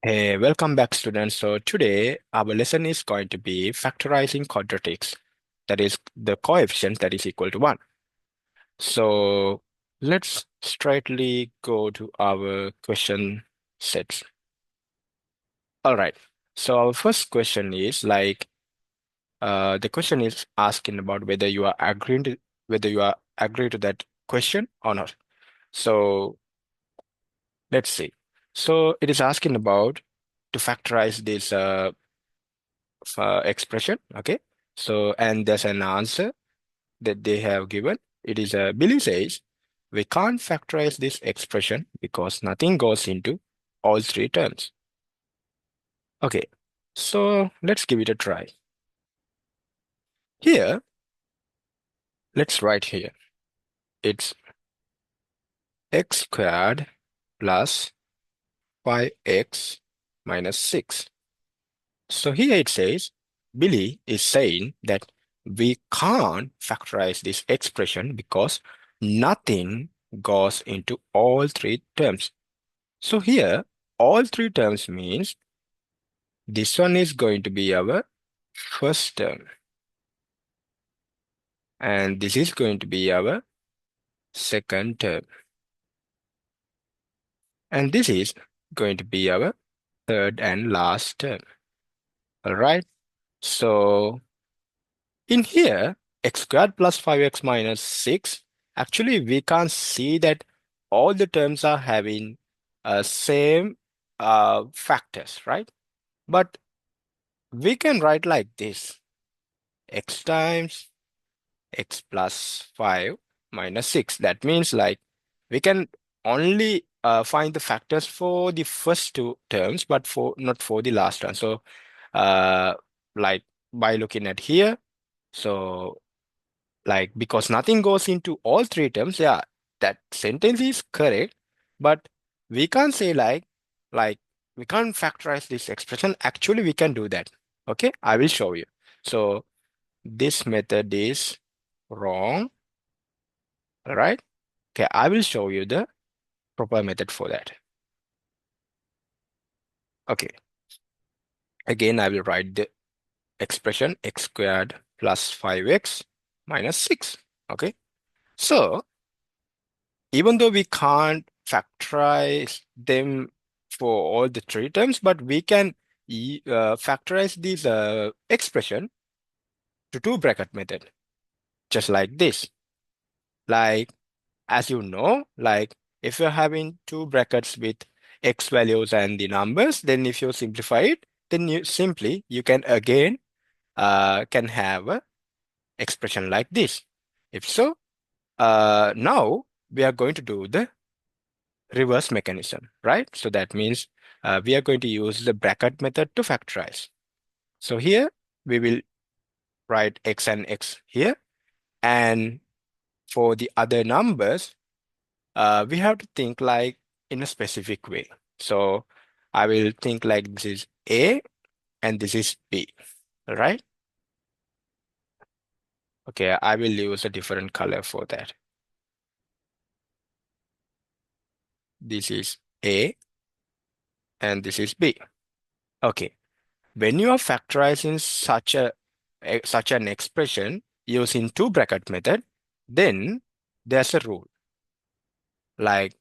Hey, welcome back, students. So today our lesson is going to be factorizing quadratics, that is the coefficient that is equal to 1. So let's straightly go to our question sets. All right. So our first question is the question is asking about whether you are agree to that question or not. So let's see. So it is asking about to factorize this expression. Okay. So, and there's an answer that they have given. It is Billy says, we can't factorize this expression because nothing goes into all three terms. Okay. So let's give it a try. Here, let's write here. It's x squared plus 5x minus 6. So here it says, Billy is saying that we can't factorize this expression because nothing goes into all three terms. So here, all three terms means this one is going to be our first term, and this is going to be our second term, and this is going to be our third and last term. All right. So in here, x squared plus 5x minus 6, actually we can't see that all the terms are having same factors, right? But we can write like this, x times x plus 5 minus 6. That means like we can only find the factors for the first two terms, but for not for the last one. So uh, like by looking at here, so like because nothing goes into all three terms, yeah, that sentence is correct, but we can't say like we can't factorize this expression. Actually, we can do that. Okay, I will show you. So this method is wrong, all right? Okay, I will show you the proper method for that. Okay, again, I will write the expression x squared plus 5x minus 6. Okay, so even though we can't factorize them for all the three terms, but we can factorize this expression to two bracket method, just like this. Like, as you know, like if you're having two brackets with x values and the numbers, then if you simplify it, then you can again can have a expression like this. If so, now we are going to do the reverse mechanism, right? So that means we are going to use the bracket method to factorize. So here we will write x and x here. And for the other numbers, we have to think like in a specific way. So I will think like this is A and this is B, right? Okay, I will use a different color for that. This is A and this is B. Okay, when you are factorizing such an expression using two bracket method, then there's a rule. Like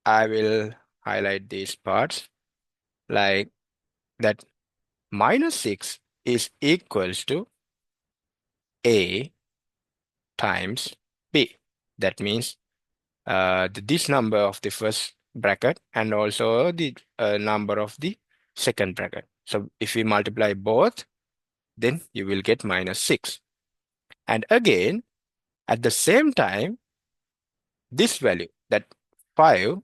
I will highlight these parts like that minus 6 is equals to A times B. That means this number of the first bracket and also the number of the second bracket. So if we multiply both, then you will get minus 6. And again, at the same time, this value, that 5,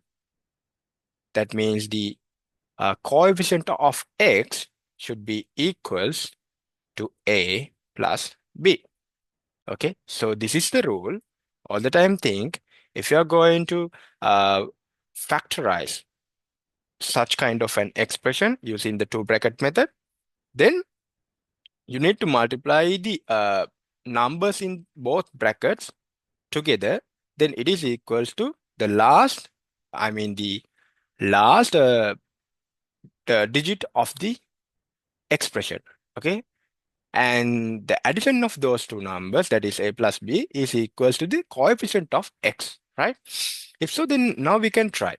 that means the coefficient of x should be equals to A plus B. Okay, so this is the rule. All the time think, if you're going to uh, factorize such kind of an expression using the two bracket method, then you need to multiply the numbers in both brackets together, then it is equals to the last, I mean the last digit of the expression. Okay. And the addition of those two numbers, that is a plus b, is equals to the coefficient of x, right? If so, then now we can try.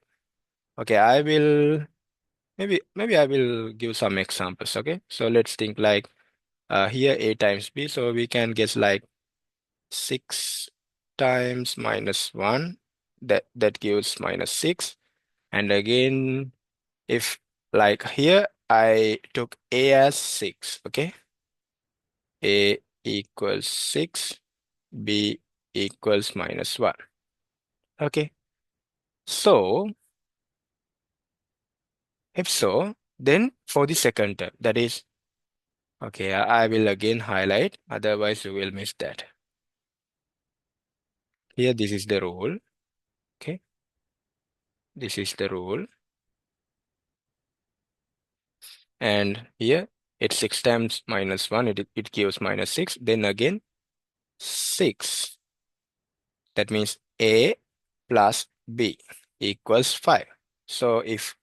Okay, I will maybe I will give some examples. Okay, so let's think like here a times b, so we can guess like 6 times minus 1, that gives minus 6. And again, if like here I took a as 6, okay, a equals 6, b equals minus 1. Okay, so if so, then for the second term, that is, okay, I will again highlight, otherwise you will miss that. Here, this is the rule. Okay, this is the rule. And here, it's 6 times minus 1, it gives minus 6. Then again, 6. That means a plus b equals 5. So if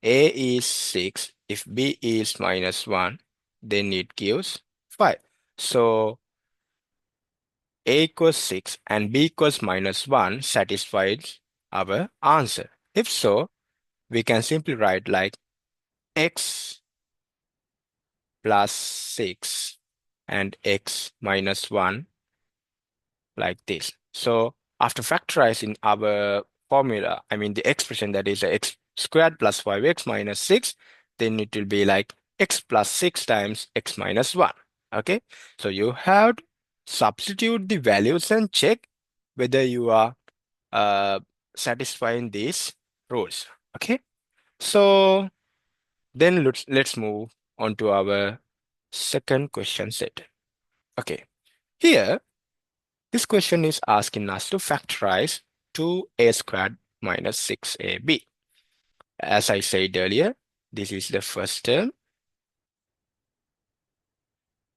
a is 6, if b is minus 1, then it gives 5. So a equals 6 and b equals minus 1 satisfies our answer. If so, we can simply write like x plus 6 and x minus 1 like this. So after factorizing our formula, I mean the expression, that is x squared plus 5x minus 6, then it will be like x plus 6 times x minus 1. Okay, so you have to substitute the values and check whether you are uh, satisfying these rules. Okay, so then let's move on to our second question set. Okay, here this question is asking us to factorize 2a squared minus 6ab. As I said earlier, this is the first term,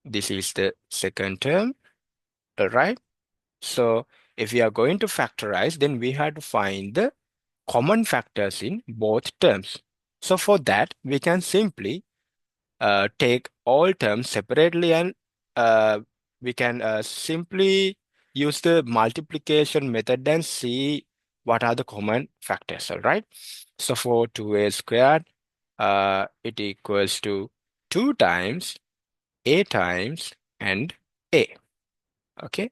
this is the second term, all right? So if we are going to factorize, then we have to find the common factors in both terms. So for that, we can simply take all terms separately, and uh, we can simply use the multiplication method and see what are the common factors, all right? So for 2a squared, it equals to 2 times a times and a, okay?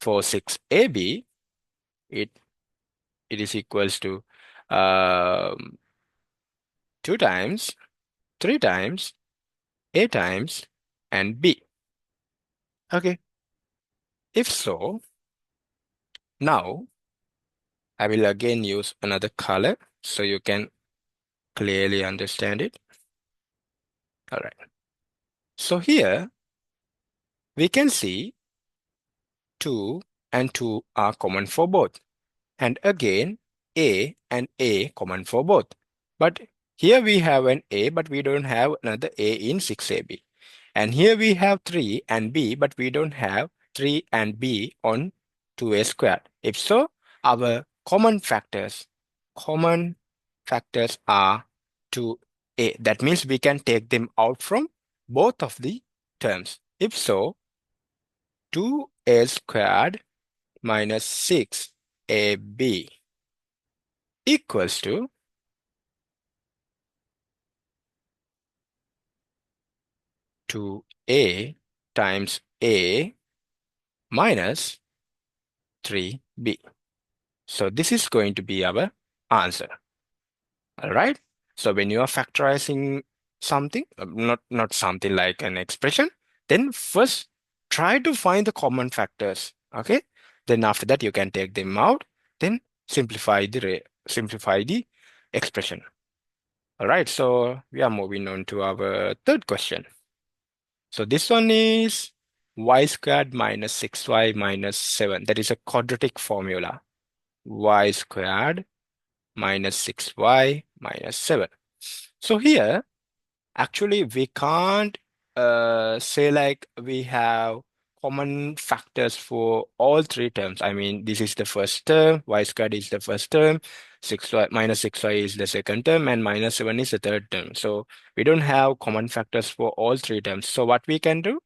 For 6ab, it it is equals to um, 2 times, 3 times, a times, and b. Okay, if so, now I will again use another color so you can clearly understand it. All right. So here we can see 2 and 2 are common for both. And again, A and A common for both. But here we have an A, but we don't have another A in 6AB. And here we have 3 and B, but we don't have 3 and B on 2A squared. If so, our common factors are 2A. That means we can take them out from both of the terms. If so, 2A squared minus 6AB equals to 2A times A minus 3B. So this is going to be our answer. All right. So when you are factorizing something, not something like an expression, then first try to find the common factors. Okay. Then after that you can take them out. Then simplify the expression. All right. So we are moving on to our third question. So this one is y squared minus 6y minus 7. That is a quadratic formula. Y squared minus 6y minus 7. So here, actually, we can't say like we have common factors for all three terms. I mean, this is the first term, y squared is the first term, 6y minus 6y is the second term, and minus 7 is the third term. So we don't have common factors for all three terms. So what we can do?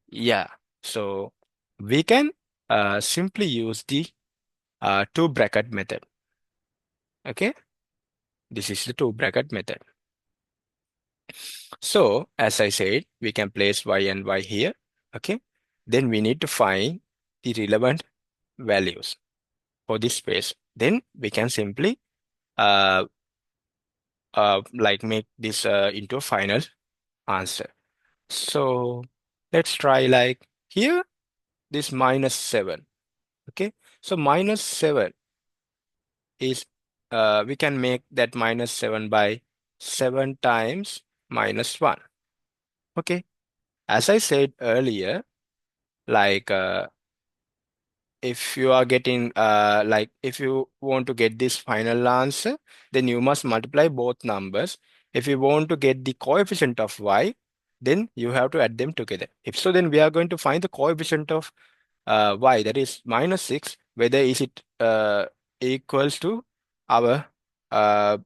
Yeah. So we can simply use the two bracket method. Okay. This is the two bracket method. So as I said, we can place y and y here. Okay. Then we need to find the relevant values for this space. Then we can simply uh, like make this into a final answer. So let's try like here, this minus 7. Okay. So minus 7 is, we can make that minus 7 by 7 times minus 1. Okay. As I said earlier, like if you are getting like if you want to get this final answer, then you must multiply both numbers. If you want to get the coefficient of y, then you have to add them together. If so, then we are going to find the coefficient of y, that is minus 6, whether is it equals to our uh,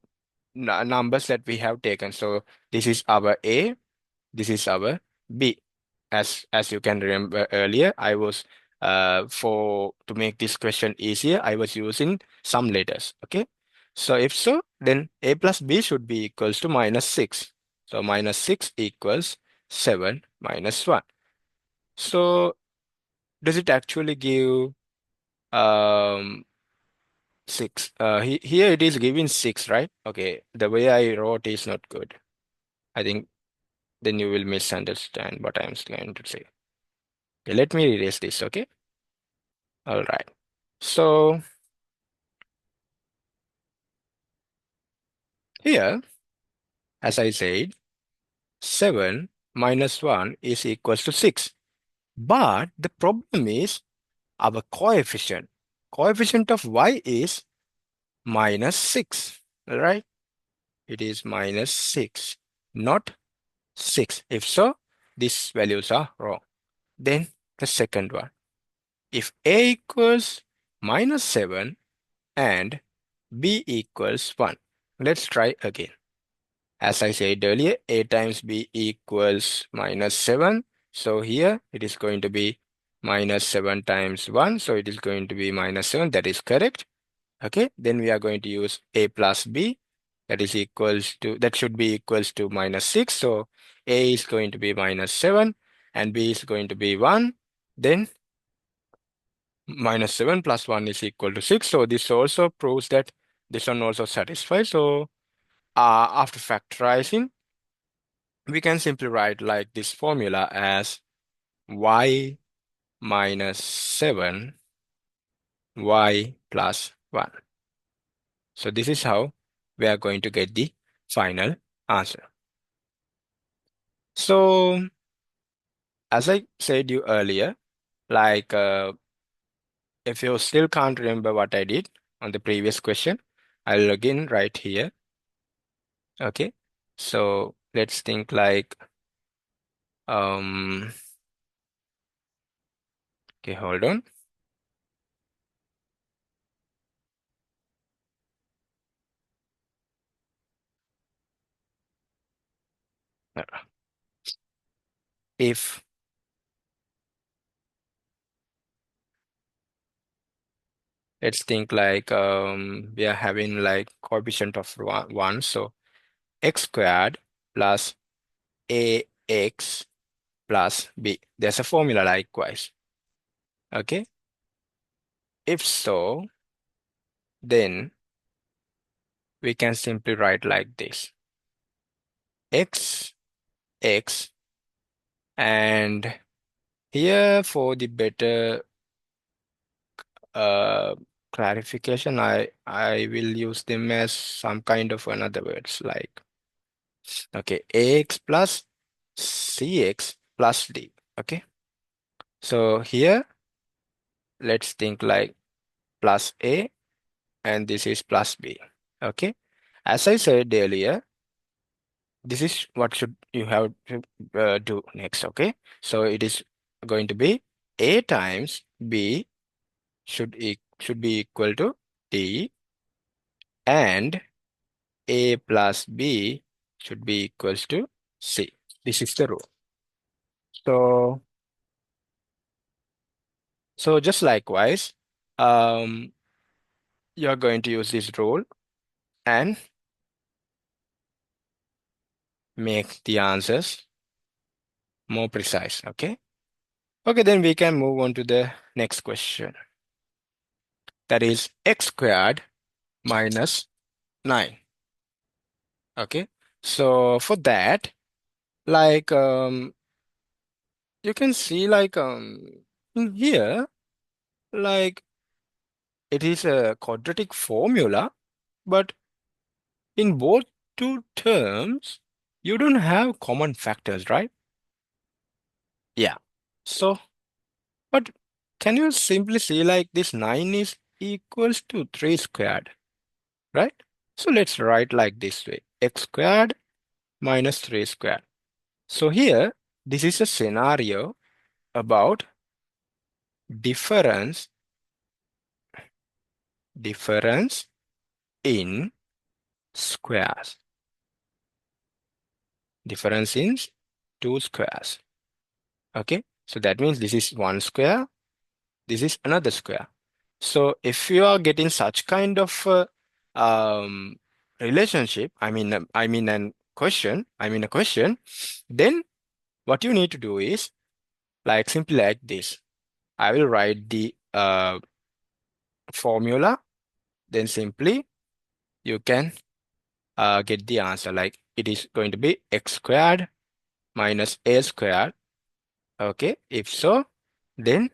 numbers that we have taken. So this is our a, this is our b. As you can remember earlier, I was for to make this question easier, I was using some letters. Okay. So if so, then a plus b should be equals to minus 6. So minus 6 equals 7 minus 1. So does it actually give 6? Here it is giving 6, right? Okay, the way I wrote is not good. I think then you will misunderstand what I'm going to say. Okay, let me erase this, okay? All right. So here, as I said, 7 minus 1 is equals to 6. But the problem is our coefficient. Coefficient of y is minus 6, all right? It is minus 6, not 6. If so, these values are wrong. Then the second one. If a equals minus 7 and b equals 1, let's try again. As I said earlier, a times b equals minus 7. So here it is going to be minus 7 times 1. So it is going to be minus 7. That is correct. Okay. Then we are going to use a plus b. That should be equals to minus 6. So a is going to be minus 7 and b is going to be 1. Then minus 7 plus 1 is equal to 6. So this also proves that this one also satisfies. So after factorizing, we can simply write like this formula as y minus 7 y plus 1. So this is how we are going to get the final answer. So as I said you earlier, like if you still can't remember what I did on the previous question, I'll again write here. Okay. So let's think like um okay, hold on. If let's think like we are having like coefficient of 1. So x squared plus ax plus b. There's a formula likewise. Okay. If so, then we can simply write like this. X, x, and here for the better uh, clarification, I will use them as some kind of another words like, okay, ax plus cx plus d. Okay. So here, let's think like plus a and this is plus b. Okay. As I said earlier, this is what should you have to do next. Okay. So it is going to be A times B should be equal to D, and A plus B should be equals to C. This is the rule. So, so just likewise, um, you're going to use this rule and make the answers more precise. Okay. Okay, then we can move on to the next question. That is x squared minus 9. Okay. So for that, like you can see like in here, like it is a quadratic formula, but in both two terms, you don't have common factors, right? Yeah. So, but can you simply see like this 9 is equals to 3 squared, right? So let's write like this way, x squared minus 3 squared. So here, this is a scenario about difference, difference in squares, difference in two squares. Okay, so that means this is one square, this is another square. So if you are getting such kind of um, relationship, I mean a question, then what you need to do is like simply like this. I will write the formula, then simply you can get the answer. Like it is going to be x squared minus a squared. Okay, if so, then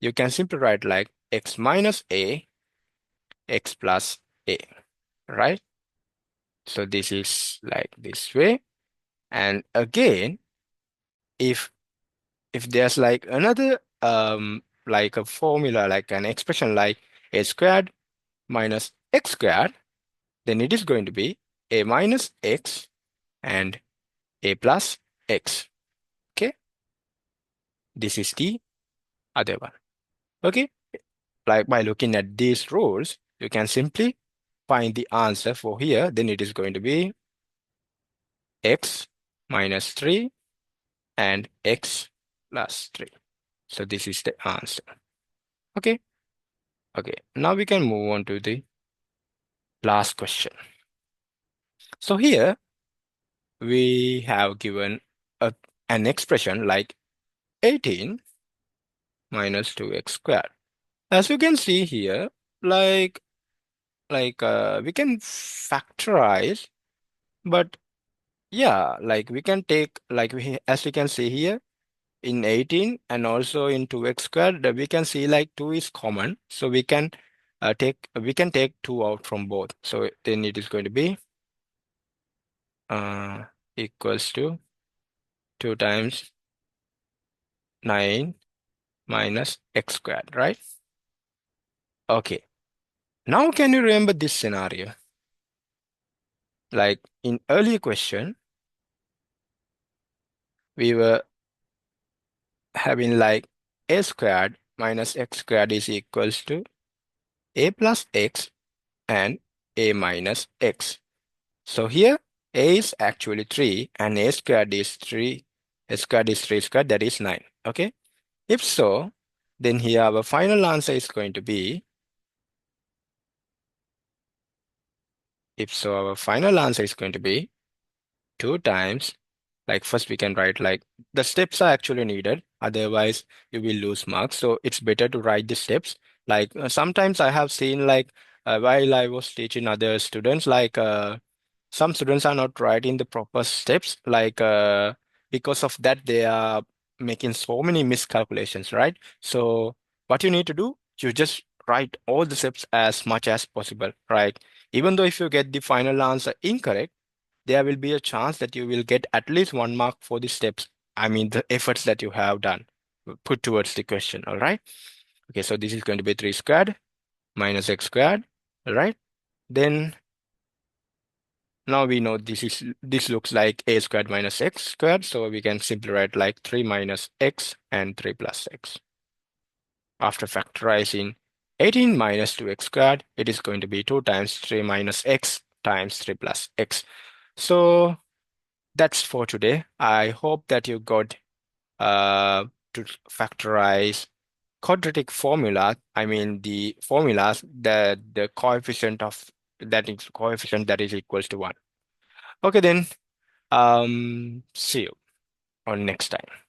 you can simply write like x minus a, x plus a, right? So this is like this way. And again, if there's like another like a formula, like an expression like a squared minus x squared, then it is going to be a minus x and a plus x. Okay, this is the other one. Okay, like by looking at these rules, you can simply find the answer for here. Then it is going to be x minus 3 and x plus 3. So this is the answer. Okay. Okay. Now we can move on to the last question. So here we have given an expression like 18 minus 2x squared. As you can see here, like we can factorize, but yeah, like we can take like as we can see here in 18 and also in 2x squared, we can see like 2 is common, so we can take 2 out from both. So then it is going to be uh, equals to 2 times 9 minus x squared, right? Okay. Now can you remember this scenario? Like in earlier question, we were having like a squared minus x squared is equals to a plus x and a minus x. So here a is actually 3 and a squared is 3. A squared is 3 squared, that is 9. Okay. If so, then here our final answer is going to be, if so, our final answer is going to be 2 times, like first we can write like the steps are actually needed, otherwise you will lose marks. So it's better to write the steps. Like sometimes I have seen like while I was teaching other students, like some students are not writing the proper steps, like because of that they are making so many miscalculations, right? So what you need to do, you just write all the steps as much as possible, right? Even though if you get the final answer incorrect, there will be a chance that you will get at least 1 mark for the steps, I mean the efforts that you have done, put towards the question. All right. Okay, so this is going to be 3 squared minus x squared. All right. Then Now we know this looks like a squared minus x squared, so we can simply write like 3 minus x and 3 plus x. After factorizing 18 minus 2x squared, it is going to be 2 times 3 minus x times 3 plus x. So that's for today. I hope that you got to factorize quadratic formula. I mean the formulas, the coefficient of that is coefficient that is equals to 1. Okay then, see you on next time.